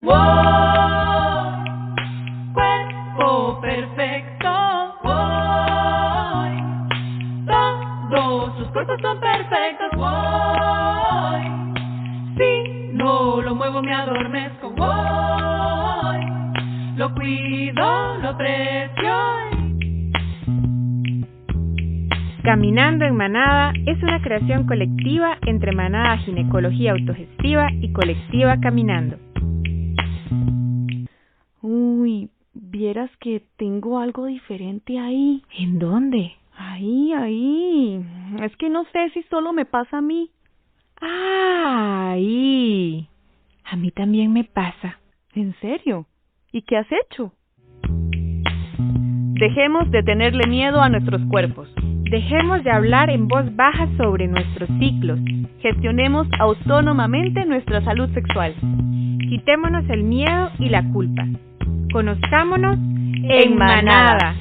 Wow, cuerpo perfecto. Wow, todos sus cuerpos son perfectos. Wow, si no lo muevo me adormezco. Wow, lo cuido, lo aprecio. Caminando en Manada es una creación colectiva entre Manada Ginecología Autogestiva y Colectiva Caminando. Uy, vieras que tengo algo diferente ahí. ¿En dónde? Ahí. Es que no sé si solo me pasa a mí. Ahí. A mí también me pasa. ¿En serio? ¿Y qué has hecho? Dejemos de tenerle miedo a nuestros cuerpos. Dejemos de hablar en voz baja sobre nuestros ciclos. Gestionemos autónomamente nuestra salud sexual. Quitémonos el miedo y la culpa. Conozcámonos en Manada.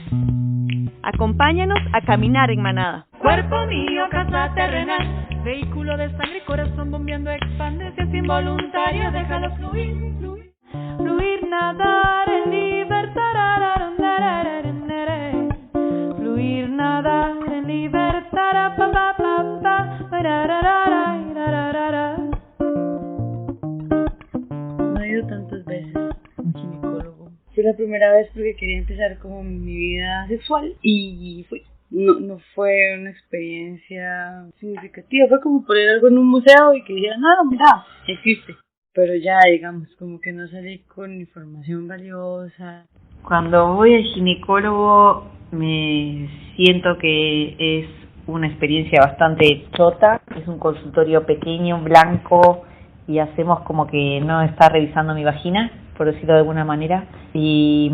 Acompáñanos a caminar en Manada. Cuerpo mío, casa terrenal, vehículo de sangre y corazón bombeando, expándese sin voluntario, déjalo fluir, fluir. Fluir, nadar en libertad. Fluir, nadar en libertad. No he ido tantas veces a un ginecólogo. Fue la primera vez porque quería empezar como mi vida sexual y fui. No fue una experiencia significativa, fue como poner algo en un museo y que dijeran, mira, existe. Pero ya, digamos, como que no salí con información valiosa. Cuando voy al ginecólogo me siento que es una experiencia bastante chota. Es un consultorio pequeño, blanco, y hacemos como que no está revisando mi vagina, por decirlo de alguna manera. Y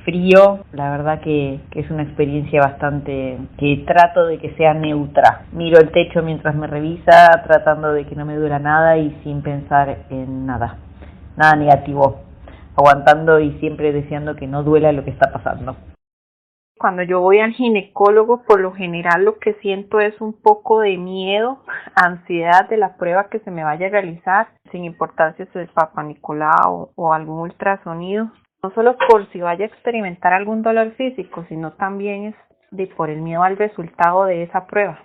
frío, la verdad que es una experiencia bastante que trato de que sea neutra. Miro el techo mientras me revisa, tratando de que no me duela nada y sin pensar en nada negativo, aguantando y siempre deseando que no duela lo que está pasando. Cuando yo voy al ginecólogo, por lo general lo que siento es un poco de miedo, ansiedad de la prueba que se me vaya a realizar, sin importancia si es Papá Nicolau o algún ultrasonido. No solo por si vaya a experimentar algún dolor físico, sino también es por el miedo al resultado de esa prueba.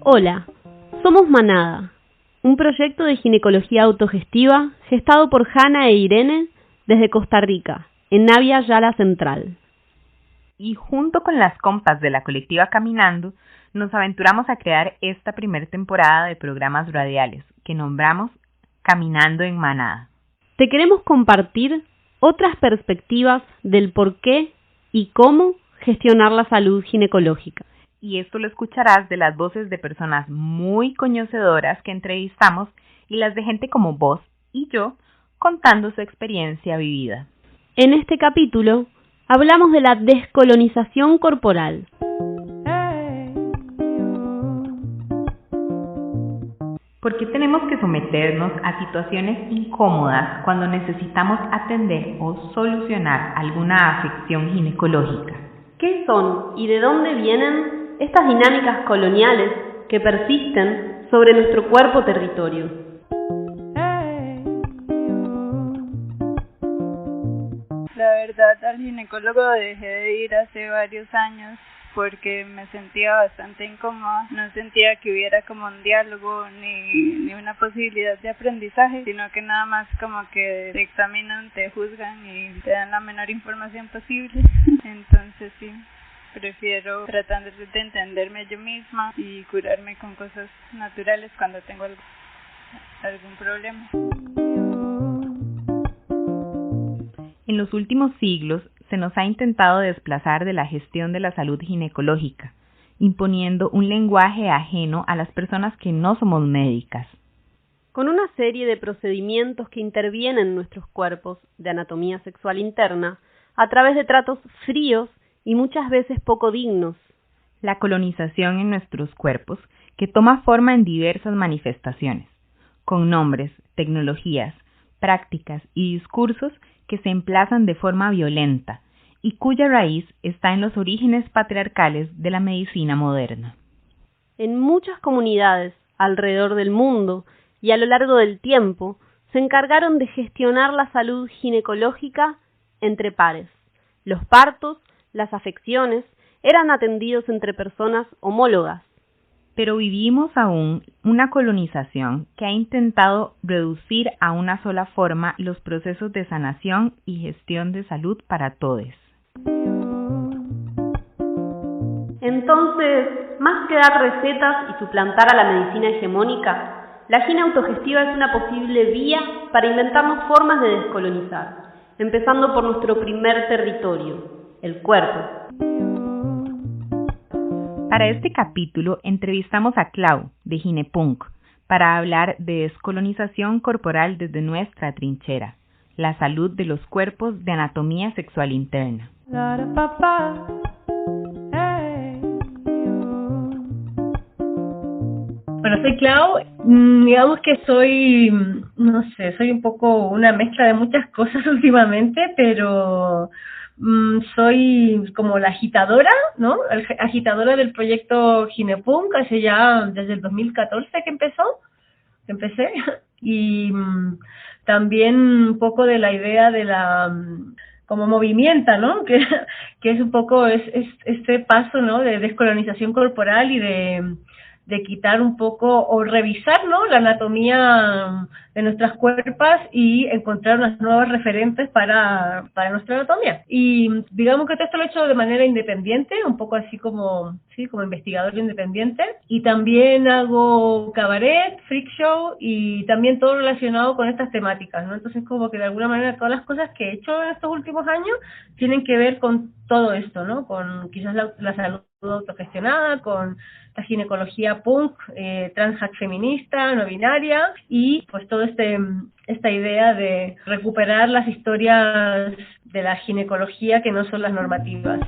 Hola, somos Manada, un proyecto de ginecología autogestiva gestado por Hanna e Irene desde Costa Rica, en Navia Yala Central. Y junto con las compas de la colectiva Caminando, nos aventuramos a crear esta primera temporada de programas radiales que nombramos Caminando en Manada. Te queremos compartir otras perspectivas del por qué y cómo gestionar la salud ginecológica. Y esto lo escucharás de las voces de personas muy conocedoras que entrevistamos y las de gente como vos y yo contando su experiencia vivida. En este capítulo hablamos de la descolonización corporal. ¿Por qué tenemos que someternos a situaciones incómodas cuando necesitamos atender o solucionar alguna afección ginecológica? ¿Qué son y de dónde vienen estas dinámicas coloniales que persisten sobre nuestro cuerpo territorio? La verdad, al ginecólogo dejé de ir hace varios años porque me sentía bastante incómoda. No sentía que hubiera como un diálogo ni una posibilidad de aprendizaje, sino que nada más como que te examinan, te juzgan y te dan la menor información posible. Entonces sí, prefiero tratar de entenderme yo misma y curarme con cosas naturales cuando tengo algún problema. En los últimos siglos se nos ha intentado desplazar de la gestión de la salud ginecológica, imponiendo un lenguaje ajeno a las personas que no somos médicas. Con una serie de procedimientos que intervienen en nuestros cuerpos de anatomía sexual interna a través de tratos fríos y muchas veces poco dignos. La colonización en nuestros cuerpos, que toma forma en diversas manifestaciones, con nombres, tecnologías, prácticas y discursos que se emplazan de forma violenta y cuya raíz está en los orígenes patriarcales de la medicina moderna. en muchas comunidades alrededor del mundo y a lo largo del tiempo se encargaron de gestionar la salud ginecológica entre pares. Los partos, las afecciones, eran atendidos entre personas homólogas. Pero vivimos aún una colonización que ha intentado reducir a una sola forma los procesos de sanación y gestión de salud para todos. Entonces, más que dar recetas y suplantar a la medicina hegemónica, la gine autogestiva es una posible vía para inventarnos formas de descolonizar, empezando por nuestro primer territorio, el cuerpo. Para este capítulo entrevistamos a Clau, de Ginepunk, para hablar de descolonización corporal desde nuestra trinchera, la salud de los cuerpos de anatomía sexual interna. Bueno, soy Clau, digamos que soy un poco una mezcla de muchas cosas últimamente, pero soy como la agitadora, ¿no? Agitadora del proyecto Ginepunk, hace ya desde el 2014 que empecé, y también un poco de la idea de la como movimienta, ¿no? Que es un poco este paso, ¿no? De descolonización corporal y de quitar un poco o revisar, ¿no? La anatomía de nuestras cuerpas y encontrar unas nuevas referentes para nuestra anatomía. Y digamos que todo esto lo he hecho de manera independiente, un poco así como investigador independiente. Y también hago cabaret, freak show y también todo relacionado con estas temáticas, ¿no? Entonces como que de alguna manera todas las cosas que he hecho en estos últimos años tienen que ver con todo esto, ¿no? Con quizás la salud autogestionada, con la ginecología punk, transhack feminista, no binaria y pues todo esta idea de recuperar las historias de la ginecología que no son las normativas.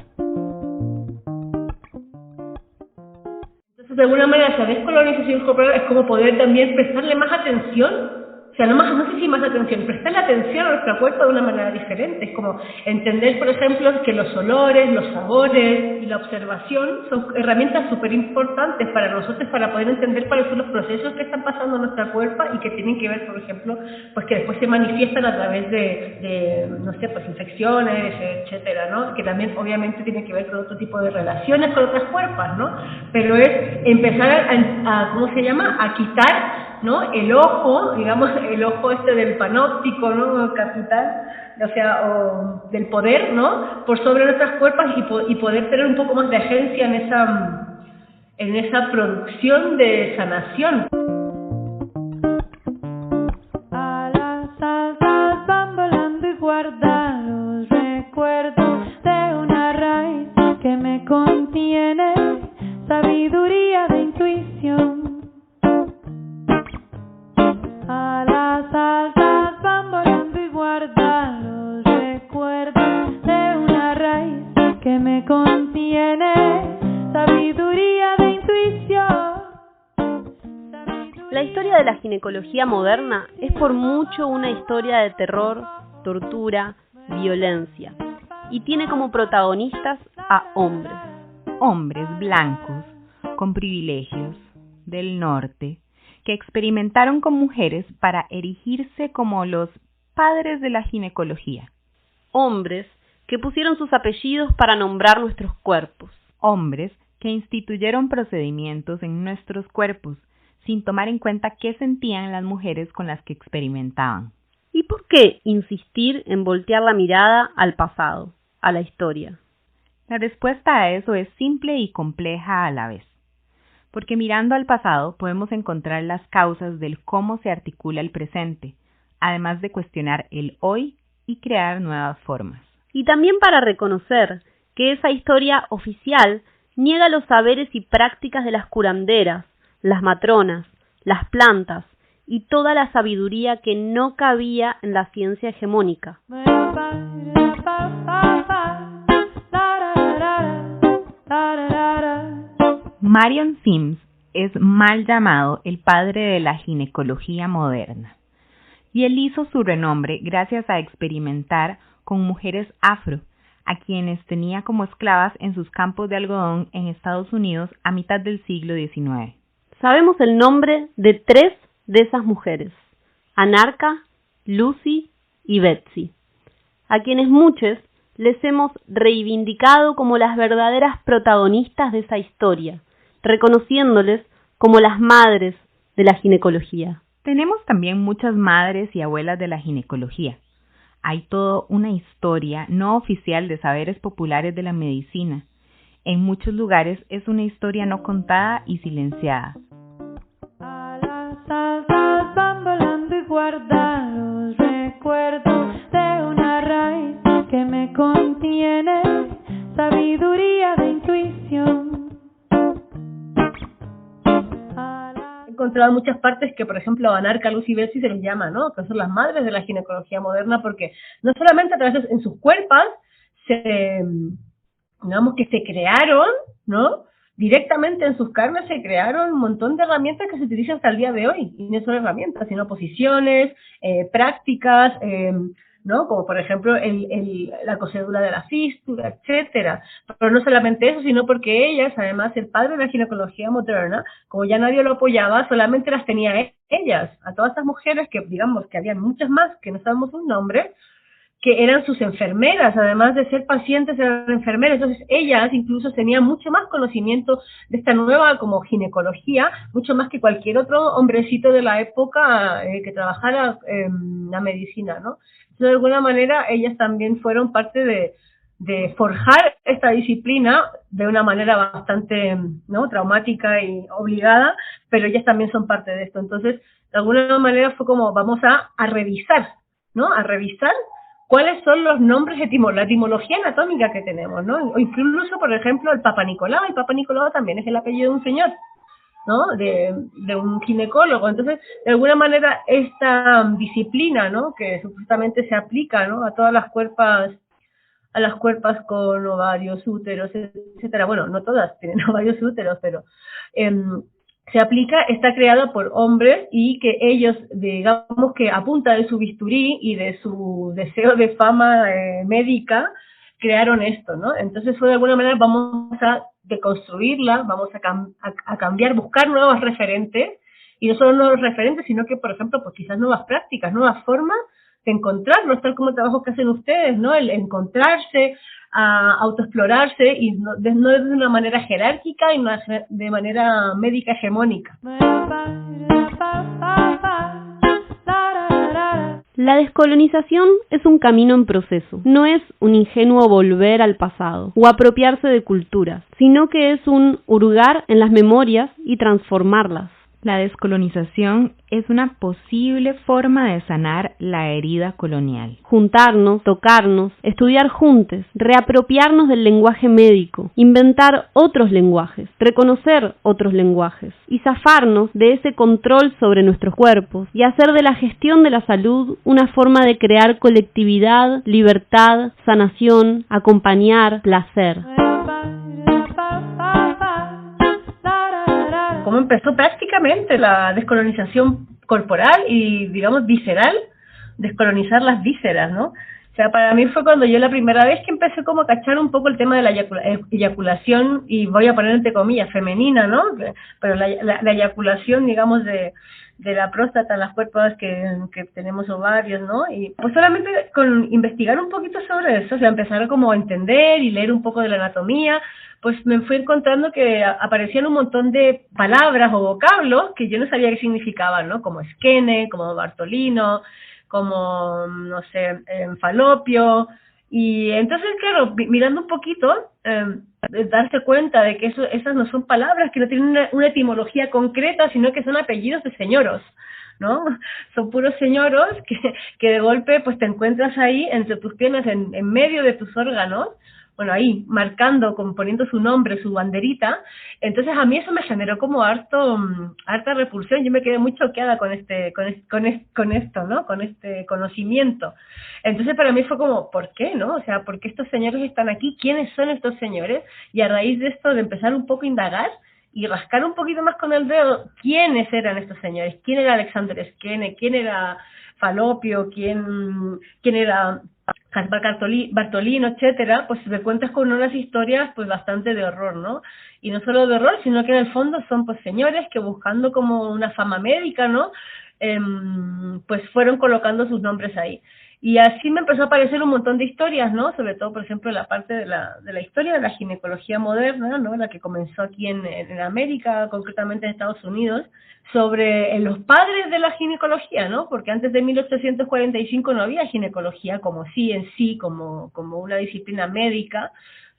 Entonces de alguna manera esa descolonización corporal es como poder también prestarle más atención. O sea, no sé si más atención, prestarle atención a nuestro cuerpo de una manera diferente. Es como entender, por ejemplo, que los olores, los sabores y la observación son herramientas súper importantes para nosotros para poder entender cuáles son los procesos que están pasando en nuestra cuerpo y que tienen que ver, por ejemplo, pues que después se manifiestan a través de no sé, pues infecciones, etcétera, ¿no? Que también obviamente tiene que ver con otro tipo de relaciones con otras cuerpos, ¿no? Pero es empezar a ¿cómo se llama? A quitar, ¿no? El ojo, digamos, el ojo del panóptico, ¿no? Capital, o sea, o del poder, ¿no? Por sobre nuestras cuerpos y poder tener un poco más de agencia en esa producción de sanación. A las altas van volando y guarda los recuerdos de una raíz que me contiene, sabiduría de intuición. A las altas van volando y guarda los recuerdos de una raíz que me contiene, sabiduría de intuición. La historia de la ginecología moderna es por mucho una historia de terror, tortura, violencia, y tiene como protagonistas a hombres. Hombres blancos, con privilegios, del norte, que experimentaron con mujeres para erigirse como los padres de la ginecología. Hombres que pusieron sus apellidos para nombrar nuestros cuerpos. Hombres que instituyeron procedimientos en nuestros cuerpos, sin tomar en cuenta qué sentían las mujeres con las que experimentaban. ¿Y por qué insistir en voltear la mirada al pasado, a la historia? La respuesta a eso es simple y compleja a la vez. Porque mirando al pasado podemos encontrar las causas del cómo se articula el presente, además de cuestionar el hoy y crear nuevas formas. Y también para reconocer que esa historia oficial niega los saberes y prácticas de las curanderas, las matronas, las plantas y toda la sabiduría que no cabía en la ciencia hegemónica. Marion Sims es mal llamado el padre de la ginecología moderna, y él hizo su renombre gracias a experimentar con mujeres afro, a quienes tenía como esclavas en sus campos de algodón en Estados Unidos a mitad del siglo XIX. Sabemos el nombre de 3 de esas mujeres: Anarca, Lucy y Betsy, a quienes muchos les hemos reivindicado como las verdaderas protagonistas de esa historia, reconociéndoles como las madres de la ginecología. Tenemos también muchas madres y abuelas de la ginecología. Hay toda una historia no oficial de saberes populares de la medicina. En muchos lugares es una historia no contada y silenciada. A las altas van volando y guardados recuerdos de una raíz que me contiene, sabiduría de intuición. He encontrado muchas partes que, por ejemplo, Anarca, Lucy y Betsy se les llama, ¿no? Que son las madres de la ginecología moderna, porque no solamente a través de en sus cuerpos digamos que se crearon, ¿no? Directamente en sus carnes se crearon un montón de herramientas que se utilizan hasta el día de hoy, y no solo herramientas, sino posiciones, prácticas, ¿no? Como por ejemplo la cosedura de la fístula, etcétera. Pero no solamente eso, sino porque ellas, además, el padre de la ginecología moderna, como ya nadie lo apoyaba, solamente las tenía ellas, a todas estas mujeres que, digamos, que habían muchas más que no sabemos un nombre, que eran sus enfermeras, además de ser pacientes, eran enfermeras. Entonces ellas incluso tenían mucho más conocimiento de esta nueva como ginecología, mucho más que cualquier otro hombrecito de la época que trabajara en la medicina, ¿no? Entonces, de alguna manera ellas también fueron parte de forjar esta disciplina de una manera bastante, ¿no?, traumática y obligada, pero ellas también son parte de esto. Entonces, de alguna manera fue como vamos a revisar, ¿no? A revisar cuáles son los nombres la etimología anatómica que tenemos, ¿no? O incluso, por ejemplo, el Papa Nicolau. El Papa Nicolau también es el apellido de un señor, ¿no? De un ginecólogo. Entonces, de alguna manera, esta disciplina, ¿no?, que supuestamente se aplica, ¿no?, a todas las cuerpas, con ovarios, úteros, etcétera. Bueno, no todas tienen ovarios, úteros, pero se aplica, está creada por hombres y que ellos, digamos que a punta de su bisturí y de su deseo de fama médica, crearon esto, ¿no? Entonces fue de alguna manera, vamos a deconstruirla, vamos a cambiar, buscar nuevos referentes, y no solo nuevos referentes, sino que, por ejemplo, pues quizás nuevas prácticas, nuevas formas de encontrarnos, tal como el trabajo que hacen ustedes, ¿no? El encontrarse, a autoexplorarse, y no de una manera jerárquica y de manera médica hegemónica. La descolonización es un camino en proceso, no es un ingenuo volver al pasado o apropiarse de culturas, sino que es un hurgar en las memorias y transformarlas. La descolonización es una posible forma de sanar la herida colonial. Juntarnos, tocarnos, estudiar juntos, reapropiarnos del lenguaje médico, inventar otros lenguajes, reconocer otros lenguajes y zafarnos de ese control sobre nuestros cuerpos y hacer de la gestión de la salud una forma de crear colectividad, libertad, sanación, acompañar, placer. Cómo empezó prácticamente la descolonización corporal y, digamos, visceral, descolonizar las vísceras, ¿no? O sea, para mí fue cuando yo la primera vez que empecé como a cachar un poco el tema de la eyaculación, y voy a poner entre comillas, femenina, ¿no? Pero la eyaculación, digamos, de la próstata en las cuerpos que tenemos ovarios, ¿no? Y pues solamente con investigar un poquito sobre eso, o sea, empezar como a entender y leer un poco de la anatomía, pues me fui encontrando que aparecían un montón de palabras o vocablos que yo no sabía qué significaban, ¿no? Como esquene, como bartolino, como, no sé, falopio. Y entonces, claro, mirando un poquito, darse cuenta de que esas no son palabras, que no tienen una etimología concreta, sino que son apellidos de señoros, ¿no? Son puros señoros que de golpe pues te encuentras ahí entre tus piernas, en medio de tus órganos, bueno, ahí, marcando, poniendo su nombre, su banderita. Entonces a mí eso me generó como harta repulsión. Yo me quedé muy choqueada con esto, ¿no? Con este conocimiento. Entonces para mí fue como, ¿por qué, no? O sea, ¿por qué estos señores están aquí? ¿Quiénes son estos señores? Y a raíz de esto, de empezar un poco a indagar y rascar un poquito más con el dedo, ¿quiénes eran estos señores? ¿Quién era Alexander Skene? ¿Quién era Falopio? ¿Quién era Gaspar Bartolino, etcétera, pues te cuentas con unas historias pues bastante de horror, ¿no? Y no solo de horror, sino que en el fondo son pues señores que buscando como una fama médica, ¿no? Pues fueron colocando sus nombres ahí. Y así me empezó a aparecer un montón de historias, ¿no? Sobre todo, por ejemplo, la parte de la historia de la ginecología moderna, ¿no? La que comenzó aquí en América, concretamente en Estados Unidos, sobre los padres de la ginecología, ¿no? Porque antes de 1845 no había ginecología como como una disciplina médica,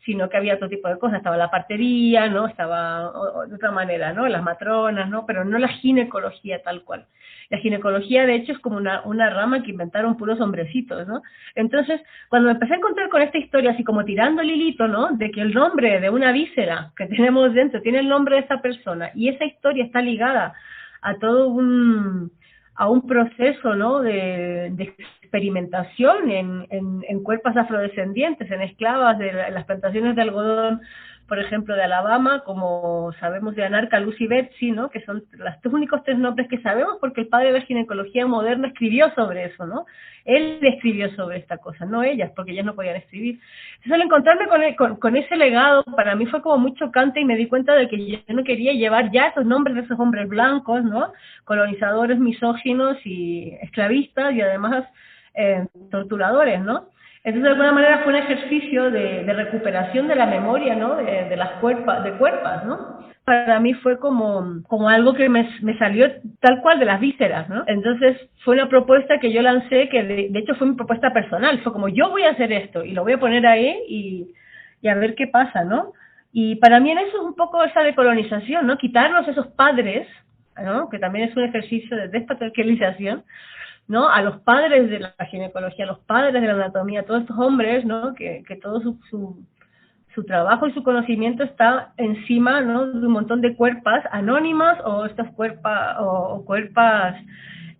sino que había otro tipo de cosas, estaba la partería, ¿no? Estaba de otra manera, ¿no? Las matronas, ¿no? Pero no la ginecología tal cual. La ginecología, de hecho, es como una rama que inventaron puros hombrecitos, ¿no? Entonces, cuando me empecé a encontrar con esta historia, así como tirando el hilito, ¿no? De que el nombre de una víscera que tenemos dentro tiene el nombre de esa persona, y esa historia está ligada a todo un proceso, ¿no? de experimentación en cuerpos afrodescendientes, en esclavas de las plantaciones de algodón, por ejemplo, de Alabama, como sabemos de Anarca, Lucy Betsy, ¿no? Que son los únicos 3 nombres que sabemos, porque el padre de la ginecología moderna escribió sobre eso, ¿no? Él escribió sobre esta cosa, no ellas, porque ellas no podían escribir. Entonces, al encontrarme con ese legado, para mí fue como muy chocante, y me di cuenta de que yo no quería llevar ya esos nombres de esos hombres blancos, ¿no? Colonizadores, misóginos y esclavistas, y además torturadores, ¿no? Entonces, de alguna manera fue un ejercicio de recuperación de la memoria, ¿no? De las cuerpas, ¿no? Para mí fue como algo que me salió tal cual de las vísceras, ¿no? Entonces, fue una propuesta que yo lancé, que de hecho fue mi propuesta personal. Fue como, yo voy a hacer esto, y lo voy a poner ahí, y a ver qué pasa, ¿no? Y para mí en eso es un poco esa decolonización, ¿no? Quitarnos esos padres, ¿no? Que también es un ejercicio de despatriarcalización, ¿no? A los padres de la ginecología, a los padres de la anatomía, todos estos hombres, ¿no? Que todo su trabajo y su conocimiento está encima, ¿no? De un montón de cuerpas anónimas, o estas cuerpas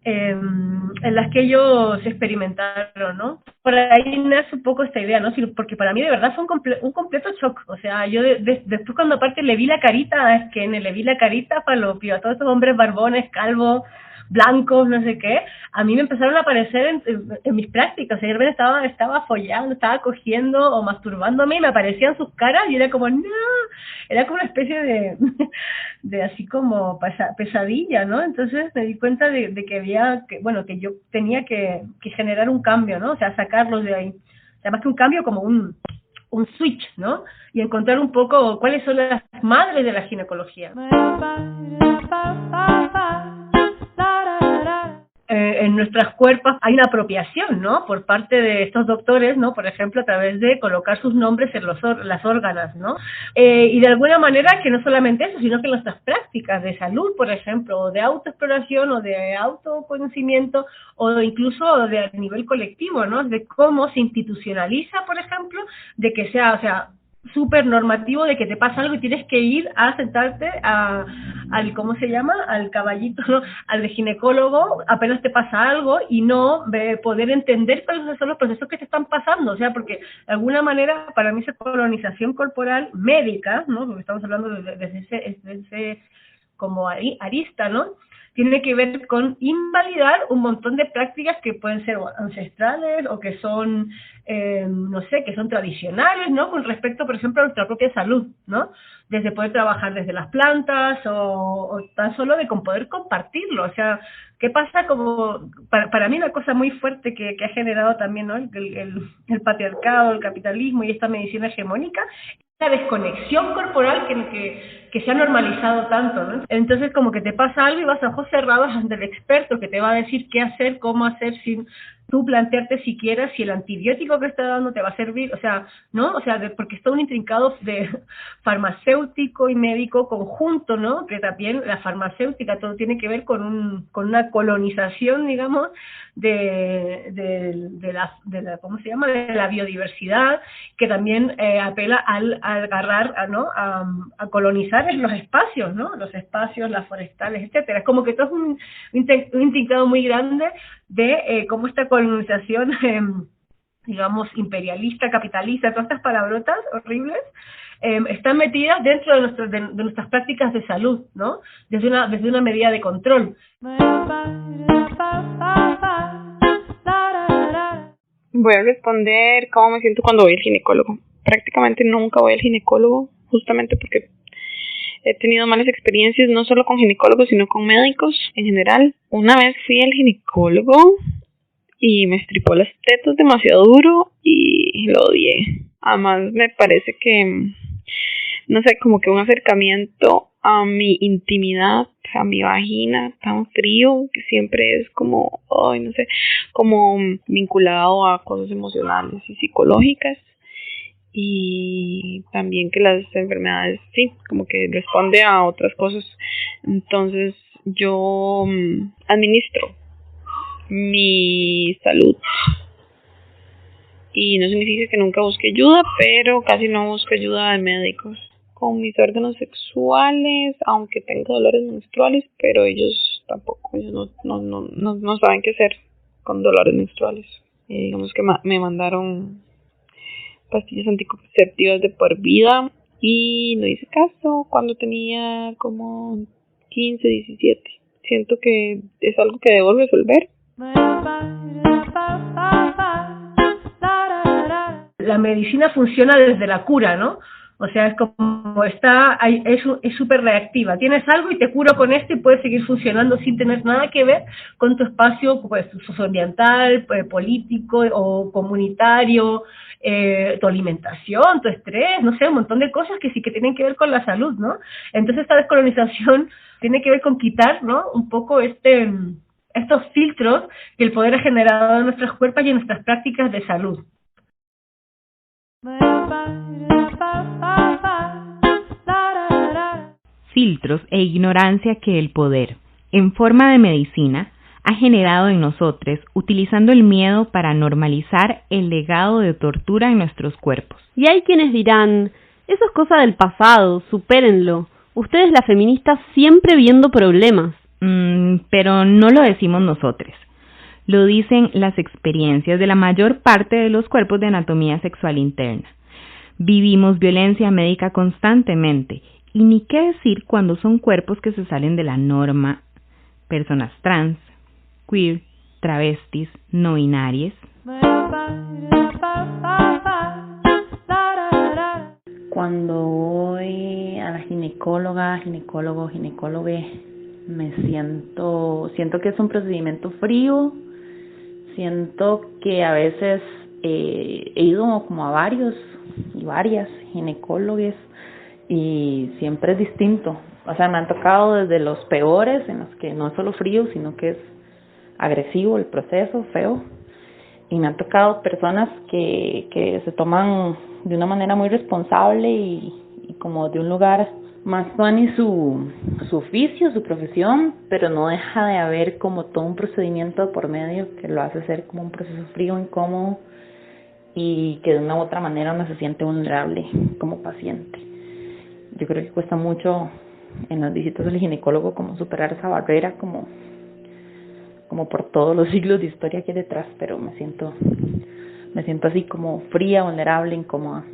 en las que ellos experimentaron, ¿no? Por ahí nace un poco esta idea, ¿no? Porque para mí de verdad fue un completo shock. O sea, yo después cuando aparte le vi la carita a Skene, le vi la carita a Falopio, a todos estos hombres barbones, calvos, blancos, no sé qué, a mí me empezaron a aparecer en mis prácticas. O sea, yo estaba follando, estaba cogiendo o masturbándome, y me aparecían sus caras, y era como, no, era como una especie de así como pesadilla, ¿no? Entonces me di cuenta de que yo tenía que generar un cambio, ¿no? O sea, sacarlos de ahí. O sea, más que un cambio, como un switch, ¿no? Y encontrar un poco cuáles son las madres de la ginecología. En nuestras cuerpos hay una apropiación, ¿no? Por parte de estos doctores, ¿no? Por ejemplo, a través de colocar sus nombres en las órganas, ¿no? Y de alguna manera que no solamente eso, sino que en nuestras prácticas de salud, por ejemplo, o de autoexploración, o de autoconocimiento, o incluso a nivel colectivo, ¿no? De cómo se institucionaliza, por ejemplo, de que sea, o sea, súper normativo, de que te pasa algo y tienes que ir a sentarte al ¿cómo se llama? Al caballito, ¿no? Al de ginecólogo, apenas te pasa algo, y no poder entender cuáles son los procesos que te están pasando. O sea, porque de alguna manera para mí esa colonización corporal médica, ¿no? Porque estamos hablando desde ese como arista, ¿no? Tiene que ver con invalidar un montón de prácticas que pueden ser ancestrales, o que son, no sé, que son tradicionales, ¿no? Con respecto, por ejemplo, a nuestra propia salud, ¿no? Desde poder trabajar desde las plantas, o tan solo con poder compartirlo. O sea, ¿qué pasa? Como para mí una cosa muy fuerte que ha generado también, ¿no? el patriarcado, el capitalismo y esta medicina hegemónica, la desconexión corporal que se ha normalizado tanto, ¿no? Entonces, como que te pasa algo y vas a ojos cerrados ante el experto, que te va a decir qué hacer, cómo hacer, sin tú plantearte siquiera si el antibiótico que está dando te va a servir, o sea, ¿no? O sea, porque está un intrincado de farmacéutico y médico conjunto, ¿no? Que también la farmacéutica, todo tiene que ver con una colonización, digamos, de la ¿cómo se llama? De la biodiversidad, que también apela al agarrar, a colonizar los espacios, ¿no? Los espacios, las forestales, etcétera. Es como que todo es un intrincado muy grande de cómo esta colonización, digamos, imperialista, capitalista, todas estas palabrotas horribles, están metidas dentro de nuestras prácticas de salud, ¿no? Desde una medida de control. Voy a responder cómo me siento cuando voy al ginecólogo. Prácticamente nunca voy al ginecólogo, justamente porque he tenido malas experiencias, no solo con ginecólogos, sino con médicos en general. Una vez fui al ginecólogo y me estripó las tetas demasiado duro y lo odié. Además me parece que, no sé, como que un acercamiento a mi intimidad, a mi vagina tan frío, que siempre es como, ay, no sé, como vinculado a cosas emocionales y psicológicas. Y también que las enfermedades, sí, como que responde a otras cosas. Entonces yo administro mi salud y no significa que nunca busque ayuda, pero casi no busco ayuda de médicos con mis órganos sexuales, aunque tengo dolores menstruales, pero ellos tampoco, ellos no saben qué hacer con dolores menstruales. Digamos que me mandaron pastillas anticonceptivas de por vida y no hice caso cuando tenía como 15, 17. Siento que es algo que debo resolver. La medicina funciona desde la cura, ¿no? O sea, es como es súper reactiva. Tienes algo y te curo con esto y puedes seguir funcionando sin tener nada que ver con tu espacio pues, socioambiental, político o comunitario, tu alimentación, tu estrés, no sé, un montón de cosas que sí que tienen que ver con la salud, ¿no? Entonces esta descolonización tiene que ver con quitar, ¿no? Un poco estos filtros que el poder ha generado en nuestras cuerpos y en nuestras prácticas de salud. Filtros e ignorancia que el poder, en forma de medicina, ha generado en nosotros, utilizando el miedo para normalizar el legado de tortura en nuestros cuerpos. Y hay quienes dirán, eso es cosa del pasado, supérenlo. Ustedes las feministas siempre viendo problemas. Pero no lo decimos nosotros. Lo dicen las experiencias de la mayor parte de los cuerpos de anatomía sexual interna. Vivimos violencia médica constantemente, y ni qué decir cuando son cuerpos que se salen de la norma, personas trans, queer, travestis, no binarias. Cuando voy a la ginecólogo, me siento que es un procedimiento frío. Siento que a veces he ido como a varios y varias ginecólogos y siempre es distinto. O sea, me han tocado desde los peores, en los que no es solo frío, sino que es agresivo el proceso, feo. Y me han tocado personas que se toman de una manera muy responsable y como de un lugar más tuani su oficio, su profesión, pero no deja de haber como todo un procedimiento por medio que lo hace ser como un proceso frío, incómodo, y que de una u otra manera uno se siente vulnerable como paciente. Yo creo que cuesta mucho en las visitas al ginecólogo como superar esa barrera, como por todos los siglos de historia que hay detrás, pero me siento así como fría, vulnerable, incómoda.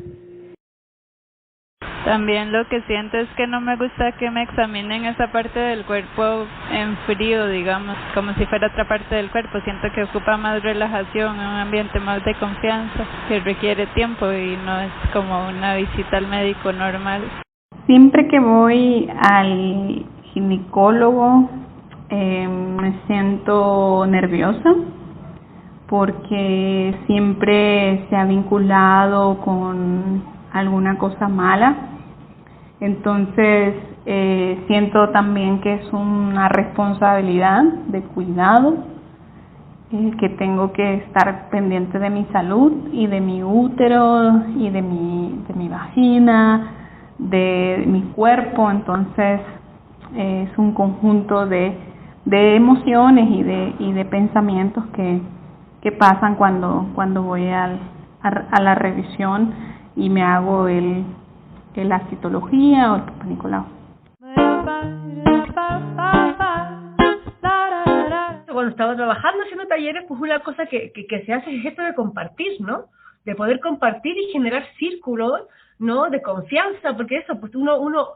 También lo que siento es que no me gusta que me examinen esa parte del cuerpo en frío, digamos, como si fuera otra parte del cuerpo. Siento que ocupa más relajación, un ambiente más de confianza, que requiere tiempo y no es como una visita al médico normal. Siempre que voy al ginecólogo me siento nerviosa porque siempre se ha vinculado con alguna cosa mala. Entonces siento también que es una responsabilidad de cuidado, que tengo que estar pendiente de mi salud y de mi útero y de mi vagina, de mi cuerpo. Entonces es un conjunto de emociones y de pensamientos que pasan cuando voy a la revisión y me hago la citología o el Papa Nicolau. Cuando estaba trabajando haciendo talleres, pues una cosa que se hace es esto de compartir, ¿no? De poder compartir y generar círculos, ¿no? De confianza, porque eso, pues uno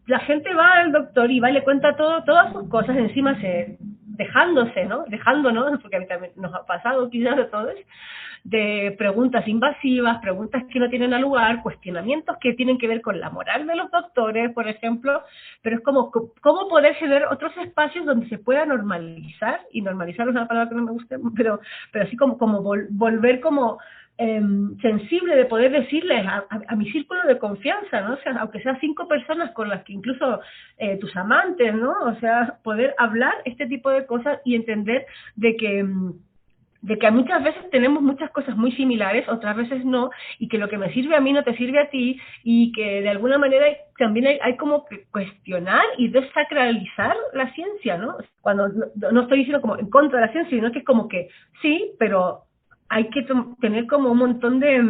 la gente va al doctor y va y le cuenta todas sus cosas, encima se dejándose, ¿no? Dejándonos, porque a mí también nos ha pasado quizás de todos, de preguntas invasivas, preguntas que no tienen lugar, cuestionamientos que tienen que ver con la moral de los doctores, por ejemplo, pero es como cómo poder generar otros espacios donde se pueda normalizar, y normalizar es una palabra que no me gusta, pero así como volver como sensible de poder decirles a mi círculo de confianza, ¿no? O sea, aunque sea 5 personas con las que incluso tus amantes, ¿no? O sea, poder hablar este tipo de cosas y entender de que muchas veces tenemos muchas cosas muy similares, otras veces no, y que lo que me sirve a mí no te sirve a ti, y que de alguna manera también hay como que cuestionar y desacralizar la ciencia, ¿no? Cuando no estoy diciendo como en contra de la ciencia, sino que es como que sí, pero hay que tener como un montón de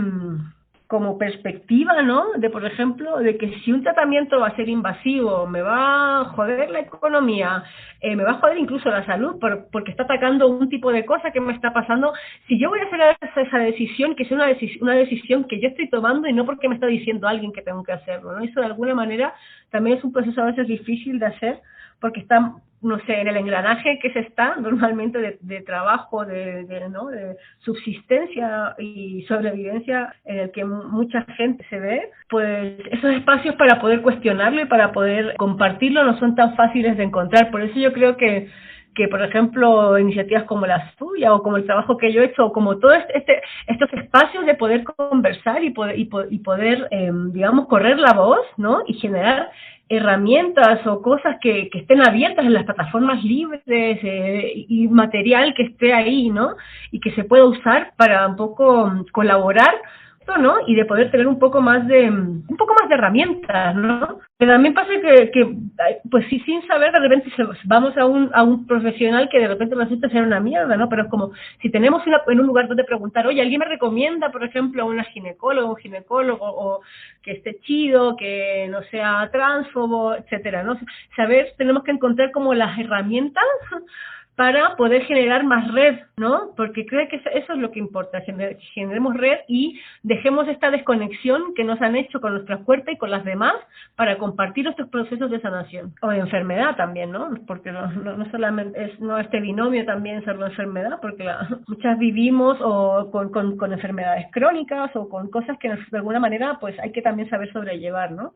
como perspectiva, ¿no? De, por ejemplo, de que si un tratamiento va a ser invasivo, me va a joder la economía, me va a joder incluso la salud, porque está atacando un tipo de cosa que me está pasando, si yo voy a hacer esa decisión, que sea una decisión que yo estoy tomando y no porque me está diciendo alguien que tengo que hacerlo, ¿no? Eso de alguna manera también es un proceso a veces difícil de hacer, porque está, no sé, en el engranaje que se está normalmente de trabajo, de subsistencia y sobrevivencia en el que mucha gente se ve, pues esos espacios para poder cuestionarlo y para poder compartirlo no son tan fáciles de encontrar. Por eso yo creo que por ejemplo, iniciativas como la suya o como el trabajo que yo he hecho, o como todos estos espacios de poder conversar y poder digamos, correr la voz, ¿no? Y generar herramientas o cosas que estén abiertas en las plataformas libres y material que esté ahí, ¿no? Y que se pueda usar para un poco colaborar, ¿no? Y de poder tener un poco más de herramientas, ¿no? Pero también pasa que pues sí, sin saber, de repente vamos a un profesional que de repente resulta ser una mierda, ¿no? Pero es como, si tenemos en un lugar donde preguntar, oye, ¿alguien me recomienda, por ejemplo, a una ginecóloga, un ginecólogo, o que esté chido, que no sea transfobo, etcétera, ¿no? Tenemos que encontrar como las herramientas para poder generar más red, ¿no? Porque creo que eso es lo que importa, generemos red y dejemos esta desconexión que nos han hecho con nuestra puerta y con las demás para compartir estos procesos de sanación. O de enfermedad también, ¿no? Porque no solamente es este binomio también ser la enfermedad, porque muchas vivimos o con enfermedades crónicas o con cosas que de alguna manera pues hay que también saber sobrellevar, ¿no?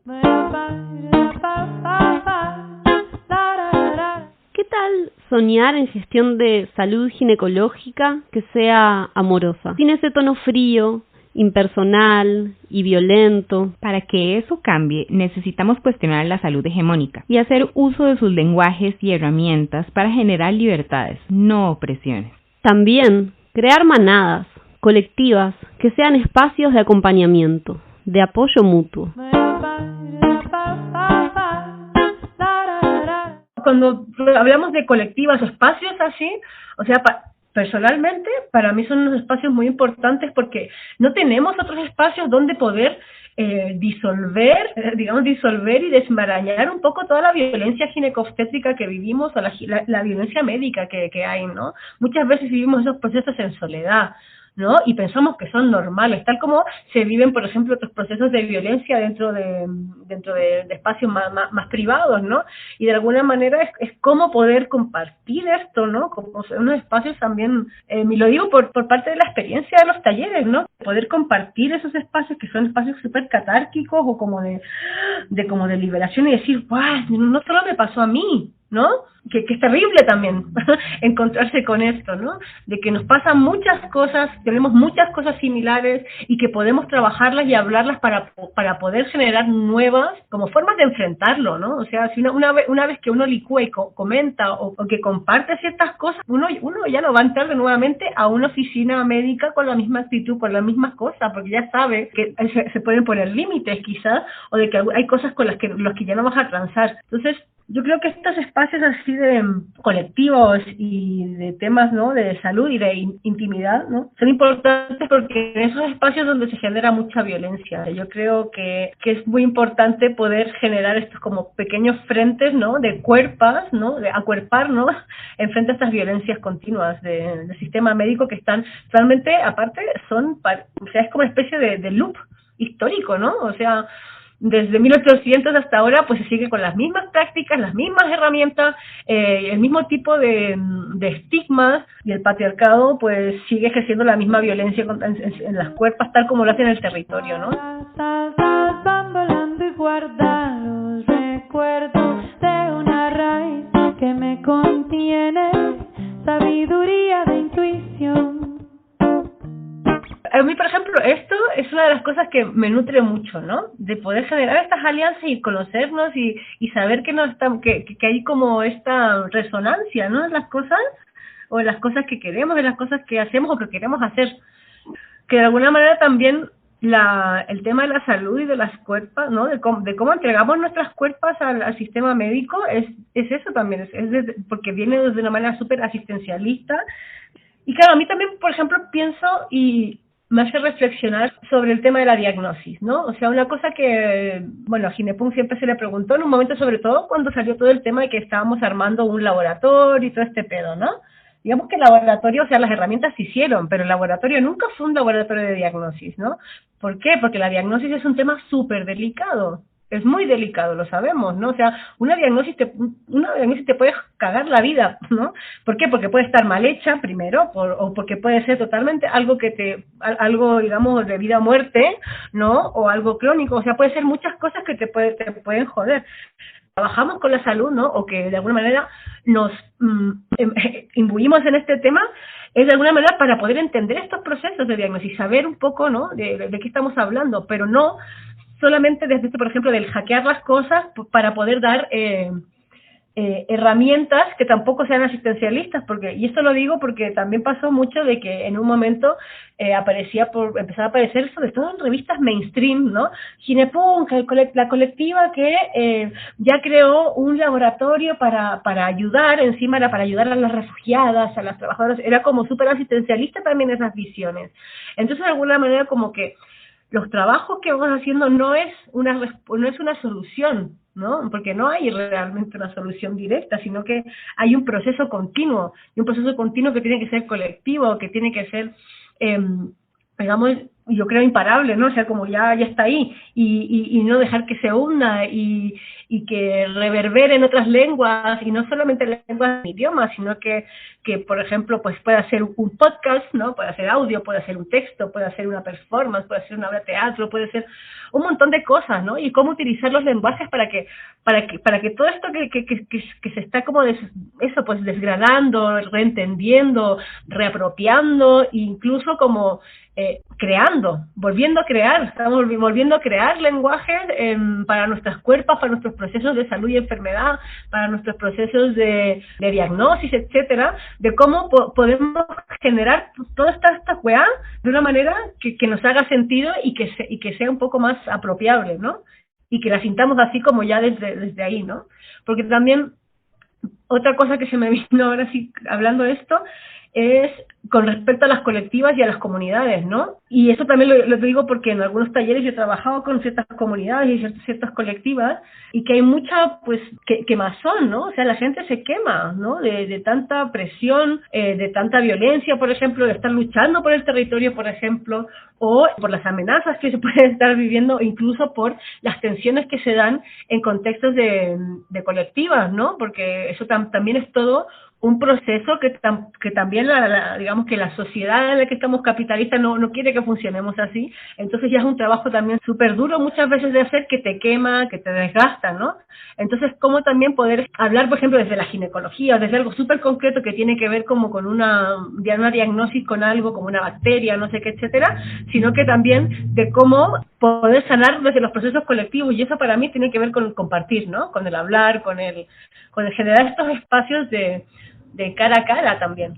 ¿Qué tal soñar en gestión de salud ginecológica que sea amorosa, sin ese tono frío, impersonal y violento? Para que eso cambie, necesitamos cuestionar la salud hegemónica y hacer uso de sus lenguajes y herramientas para generar libertades, no opresiones. También crear manadas, colectivas, que sean espacios de acompañamiento, de apoyo mutuo. Cuando hablamos de colectivas, espacios así, o sea, personalmente, para mí son unos espacios muy importantes porque no tenemos otros espacios donde poder disolver y desmarañar un poco toda la violencia ginecobstétrica que vivimos, o la violencia médica que hay, ¿no? Muchas veces vivimos esos procesos en soledad, ¿no? Y pensamos que son normales, tal como se viven, por ejemplo, otros procesos de violencia dentro de espacios más privados, ¿no? Y de alguna manera es cómo poder compartir esto, ¿no? Como unos espacios también, y lo digo por parte de la experiencia de los talleres, ¿no? Poder compartir esos espacios que son espacios súper catárquicos o como de liberación y decir, ¡guau! No solo me pasó a mí, ¿no? Que es terrible también encontrarse con esto, ¿no? De que nos pasan muchas cosas, tenemos muchas cosas similares y que podemos trabajarlas y hablarlas para poder generar nuevas como formas de enfrentarlo, ¿no? O sea, si una vez que uno licúa y comenta o que comparte ciertas cosas, uno ya no va a entrar nuevamente a una oficina médica con la misma actitud, con las mismas cosas, porque ya sabe que se pueden poner límites quizás, o de que hay cosas con los que ya no vas a transar. Entonces, yo creo que estos espacios así de colectivos y de temas, ¿no? De salud y de intimidad, ¿no? Son importantes porque en esos espacios donde se genera mucha violencia. Yo creo que es muy importante poder generar estos como pequeños frentes, ¿no? De cuerpas, ¿no? De acuerparnos en frente a estas violencias continuas del sistema médico que están realmente, aparte, o sea, es como una especie de loop histórico, ¿no? O sea, desde 1800 hasta ahora, pues se sigue con las mismas prácticas, las mismas herramientas, el mismo tipo de estigmas, y el patriarcado pues sigue ejerciendo la misma violencia en las cuerpos, tal como lo hace en el territorio, ¿no? Van volando y guarda los recuerdos de una raíz que me contiene, sabiduría de intuición. A mí, por ejemplo, esto es una de las cosas que me nutre mucho, ¿no? De poder generar estas alianzas y conocernos y saber que no estamos, que hay como esta resonancia, ¿no? En las cosas, o en las cosas que queremos, en las cosas que hacemos o que queremos hacer. Que de alguna manera también el tema de la salud y de las cuerpos, ¿no? De cómo entregamos nuestras cuerpos al sistema médico es eso también, porque viene desde una manera súper asistencialista. Y claro, a mí también, por ejemplo, pienso y me hace reflexionar sobre el tema de la diagnosis, ¿no? O sea, una cosa que, bueno, a Ginepunk siempre se le preguntó en un momento, sobre todo cuando salió todo el tema de que estábamos armando un laboratorio y todo este pedo, ¿no? Digamos que el laboratorio, o sea, las herramientas se hicieron, pero el laboratorio nunca fue un laboratorio de diagnosis, ¿no? ¿Por qué? Porque la diagnosis es un tema súper delicado. Es muy delicado, lo sabemos, ¿no? O sea, una diagnosis te puede cagar la vida, ¿no? ¿Por qué? Porque puede estar mal hecha, primero, o porque puede ser totalmente algo digamos, de vida o muerte, ¿no? O algo crónico, o sea, puede ser muchas cosas que te pueden joder. Trabajamos con la salud, ¿no? O que de alguna manera nos imbuimos en este tema, es de alguna manera para poder entender estos procesos de diagnosis, saber un poco, ¿no? De qué estamos hablando, pero no solamente desde por ejemplo, del hackear las cosas para poder dar herramientas que tampoco sean asistencialistas, y esto lo digo porque también pasó mucho de que en un momento empezaba a aparecer sobre todo en revistas mainstream, ¿no? Ginepunk, la colectiva que ya creó un laboratorio para ayudar, encima era para ayudar a las refugiadas, a las trabajadoras, era como súper asistencialista también esas visiones. Entonces de alguna manera como que los trabajos que vamos haciendo no es una solución, ¿no? Porque no hay realmente una solución directa, sino que hay un proceso continuo, y un proceso continuo que tiene que ser colectivo, que tiene que ser, digamos, yo creo imparable, ¿no? O sea, como ya está ahí, y no dejar que se hunda y que reverbere en otras lenguas, y no solamente lenguas de idiomas, sino que por ejemplo, pues pueda ser un podcast, ¿no? Puede ser audio, puede ser un texto, puede ser una performance, puede ser una obra de teatro, puede ser un montón de cosas, ¿no? Y cómo utilizar los lenguajes para que todo esto que se está como desgranando, reentendiendo, reapropiando, incluso como creando, volviendo a crear, estamos volviendo a crear lenguajes para nuestras cuerpos, para nuestros procesos de salud y enfermedad, para nuestros procesos de diagnosis, etcétera, de cómo podemos generar toda esta weá de una manera que nos haga sentido y que sea un poco más apropiable, ¿no? Y que la sintamos así como ya desde ahí, ¿no? Porque también otra cosa que se me vino ahora sí hablando de esto es con respecto a las colectivas y a las comunidades, ¿no? Y eso también lo digo porque en algunos talleres yo he trabajado con ciertas comunidades y ciertas colectivas, y que hay mucha, pues, quemazón, ¿no? O sea, la gente se quema, ¿no? De tanta presión, de tanta violencia, por ejemplo, de estar luchando por el territorio, por ejemplo, o por las amenazas que se pueden estar viviendo, incluso por las tensiones que se dan en contextos de colectivas, ¿no? Porque eso también es todo un proceso que también digamos que la sociedad en la que estamos capitalistas no quiere que funcionemos así. Entonces ya es un trabajo también súper duro muchas veces de hacer, que te quema, que te desgasta, ¿no? Entonces, cómo también poder hablar, por ejemplo, desde la ginecología, desde algo súper concreto que tiene que ver como con una diagnosis con algo, como una bacteria, no sé qué, etcétera, sino que también de cómo poder sanar desde los procesos colectivos, y eso para mí tiene que ver con el compartir, ¿no? Con el hablar, con el generar estos espacios de cara a cara también.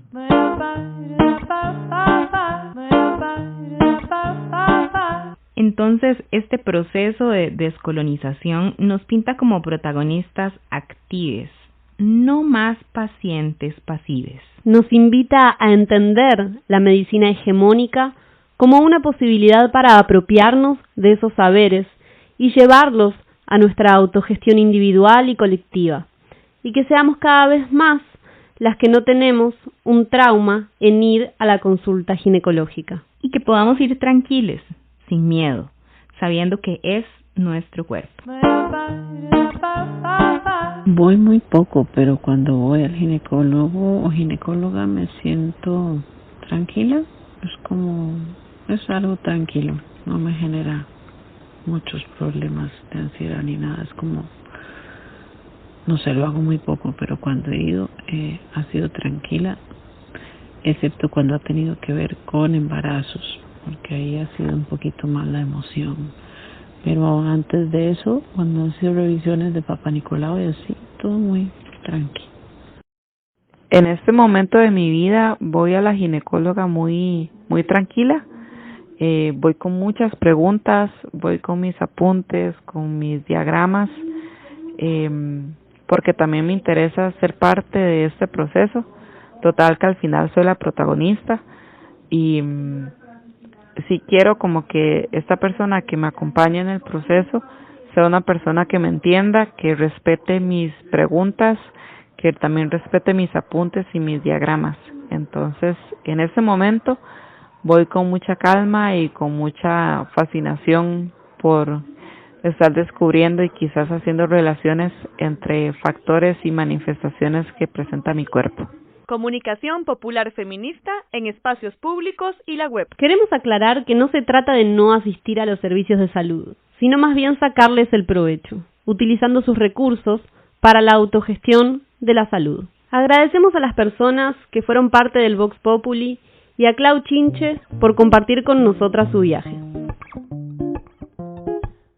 Entonces, este proceso de descolonización nos pinta como protagonistas actives, no más pacientes pasivos. Nos invita a entender la medicina hegemónica como una posibilidad para apropiarnos de esos saberes y llevarlos a nuestra autogestión individual y colectiva, y que seamos cada vez más las que no tenemos un trauma en ir a la consulta ginecológica. Y que podamos ir tranquiles, sin miedo, sabiendo que es nuestro cuerpo. Voy muy poco, pero cuando voy al ginecólogo o ginecóloga me siento tranquila. Es algo tranquilo, no me genera muchos problemas de ansiedad ni nada. Es como, no sé, lo hago muy poco, pero cuando he ido ha sido tranquila, excepto cuando ha tenido que ver con embarazos, porque ahí ha sido un poquito más la emoción. Pero antes de eso, cuando han sido revisiones de Papá Nicolau y así, todo muy tranquilo. En este momento de mi vida voy a la ginecóloga muy tranquila. Voy con muchas preguntas, voy con mis apuntes, con mis diagramas, porque también me interesa ser parte de este proceso. Total que al final soy la protagonista y sí quiero como que esta persona que me acompañe en el proceso sea una persona que me entienda, que respete mis preguntas, que también respete mis apuntes y mis diagramas. Entonces, en ese momento voy con mucha calma y con mucha fascinación por estar descubriendo y quizás haciendo relaciones entre factores y manifestaciones que presenta mi cuerpo. Comunicación popular feminista en espacios públicos y la web. Queremos aclarar que no se trata de no asistir a los servicios de salud, sino más bien sacarles el provecho, utilizando sus recursos para la autogestión de la salud. Agradecemos a las personas que fueron parte del Vox Populi y a Clau Chinches por compartir con nosotras su viaje.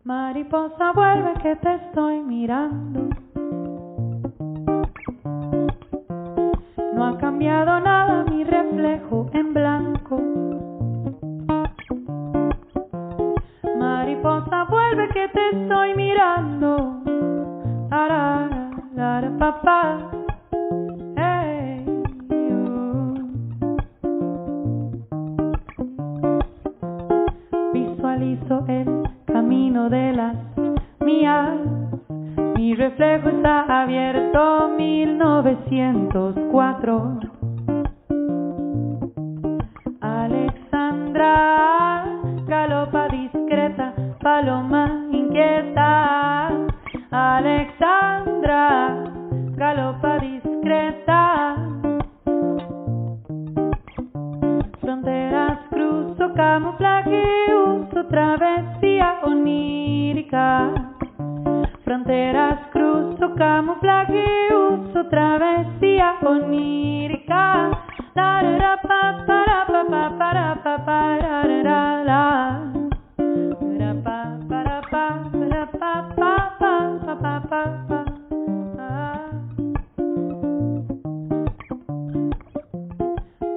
Mariposa, vuelve que te estoy mirando. No ha cambiado nada mi reflejo en blanco. Mariposa, vuelve que te estoy mirando. Arara, lara, papá. Hey, visualizo el camino de las mías. Mi reflejo está abierto, 1904. Alexandra, galopa discreta, paloma inquieta. Alexandra, galopa discreta. Fronteras cruzo, camuflaje, uso, travesía onírica. Fronteras cruzo, camuflaje, uso, travesía onírica. La ra pa para pa pa para pa para ra la. Ra pa para pa para pa pa pa pa pa pa.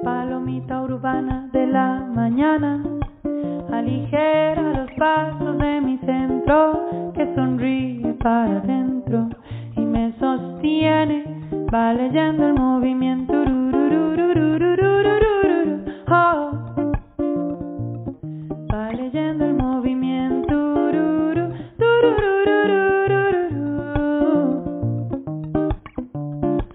Palomita urbana de la mañana, aligera los pasos de mi centro, que sonríe para adentro y me sostiene, va leyendo el movimiento. Oh, va leyendo el movimiento.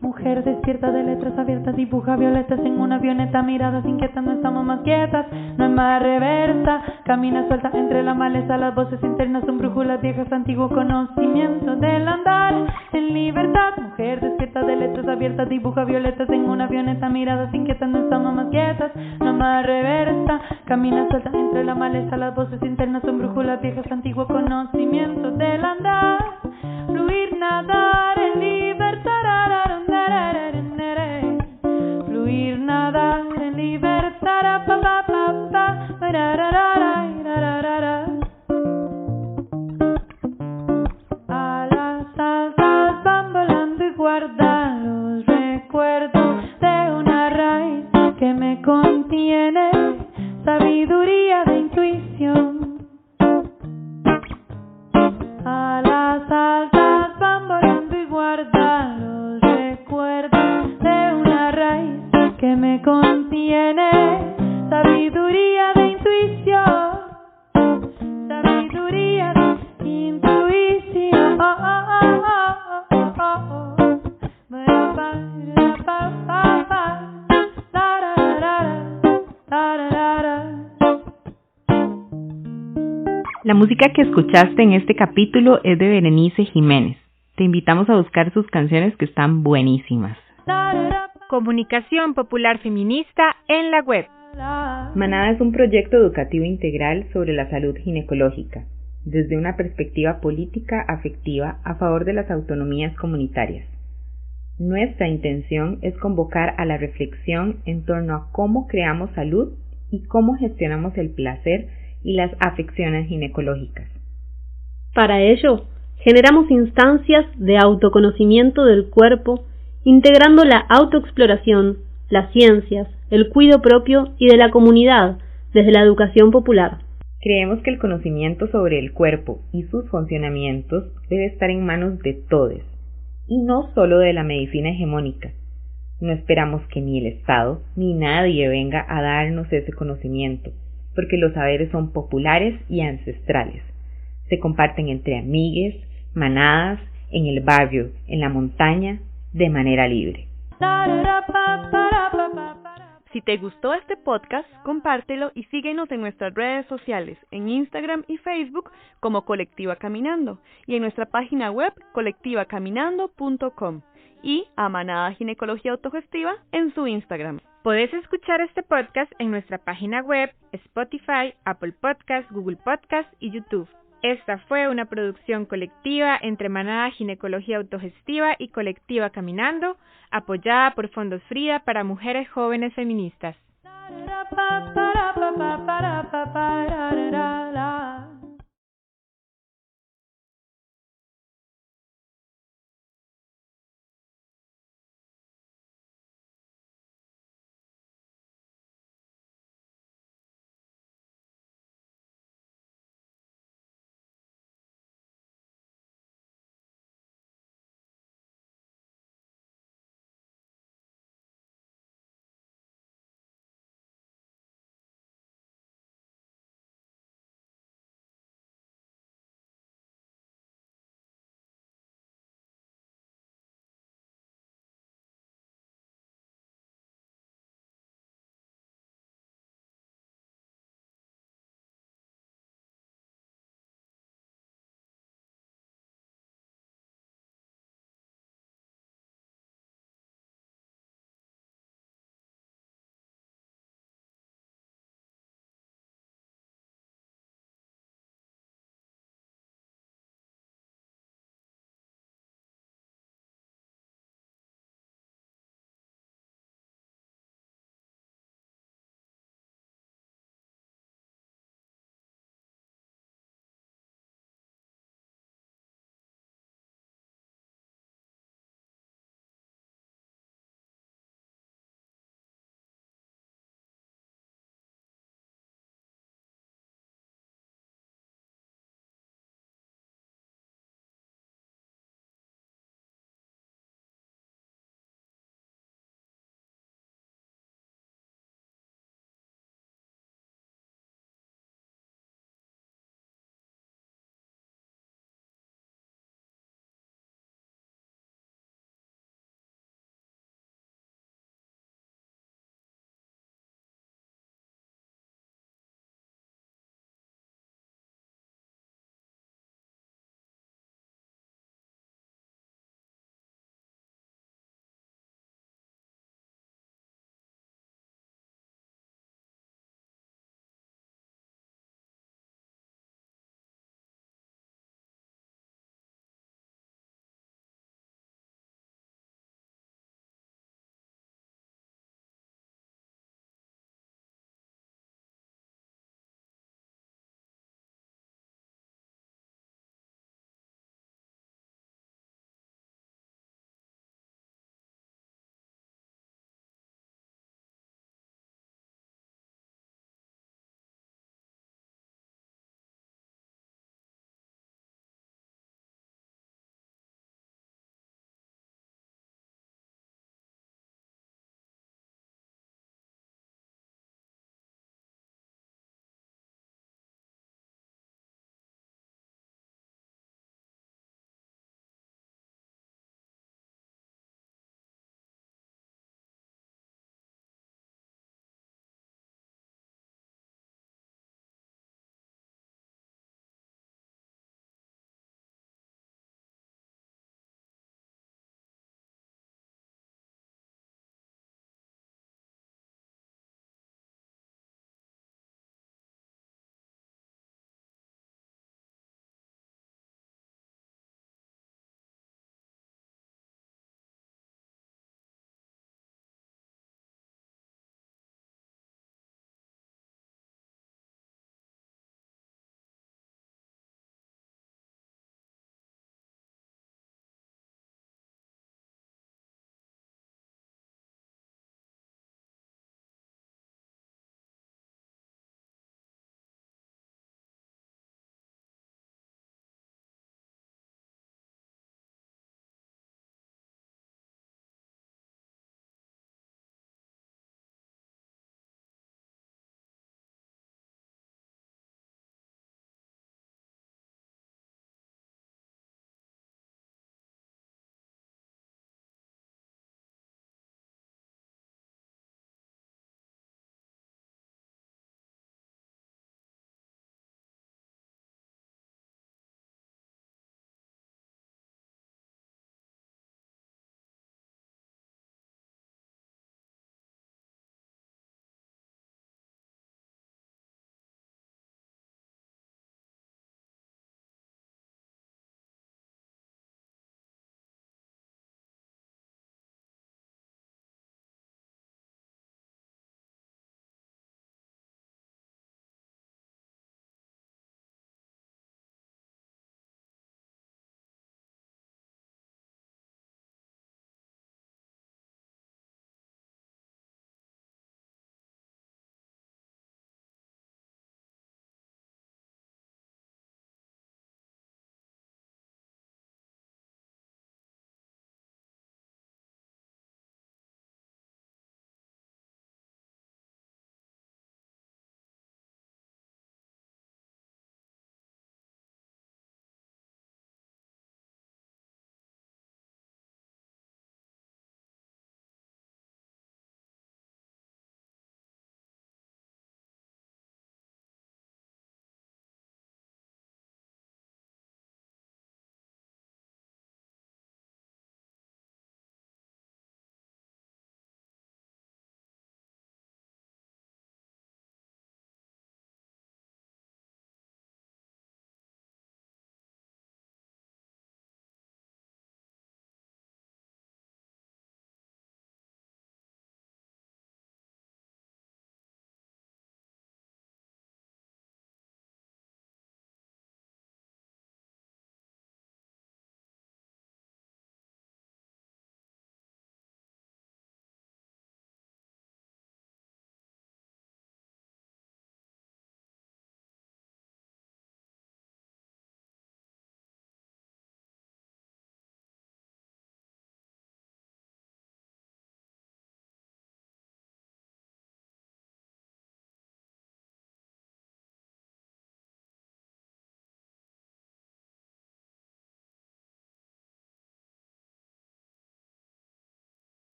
Mujer despierta de letras abiertas, dibuja violetas en una avioneta, miradas inquietas, no estamos más quietas, no hay más reversa, camina suelta entre la maleza, las voces internas son brújulas viejas, antiguo conocimiento del andar en libertad. Mujer despierta de letras abiertas, dibuja violetas en una avioneta, miradas inquietas, no estamos más quietas, no hay más reversa, camina suelta entre la maleza, las voces internas son brújulas viejas, antiguo conocimiento del andar, fluir, nadar en libertad. Fluir, nadar en libertad. Pa, pa, pa, pa, ra, ra, ra, ra, ra, ra, ra. A las altas van volando y guardan los recuerdos de una raíz que me contiene, sabiduría de intuición. A las altas van volando y guardan los recuerdos de una raíz que me contiene, sabiduría de intuición, sabiduría de intuición. Oh, oh, oh, oh, oh, oh, oh. La música que escuchaste en este capítulo es de Berenice Jiménez. Te invitamos a buscar sus canciones que están buenísimas. Comunicación popular feminista en la web. Manada es un proyecto educativo integral sobre la salud ginecológica, desde una perspectiva política afectiva a favor de las autonomías comunitarias. Nuestra intención es convocar a la reflexión en torno a cómo creamos salud y cómo gestionamos el placer y las afecciones ginecológicas. Para ello, generamos instancias de autoconocimiento del cuerpo, integrando la autoexploración, las ciencias, el cuidado propio y de la comunidad desde la educación popular. Creemos que el conocimiento sobre el cuerpo y sus funcionamientos debe estar en manos de todos, y no solo de la medicina hegemónica. No esperamos que ni el Estado ni nadie venga a darnos ese conocimiento, porque los saberes son populares y ancestrales. Se comparten entre amigues, manadas, en el barrio, en la montaña, de manera libre. Si te gustó este podcast, compártelo y síguenos en nuestras redes sociales, en Instagram y Facebook como Colectiva Caminando y en nuestra página web colectivacaminando.com y a Manada Ginecología Autogestiva en su Instagram. Podés escuchar este podcast en nuestra página web, Spotify, Apple Podcasts, Google Podcasts y YouTube. Esta fue una producción colectiva entre Manada Ginecología Autogestiva y Colectiva Caminando, apoyada por Fondos Frida para mujeres jóvenes feministas.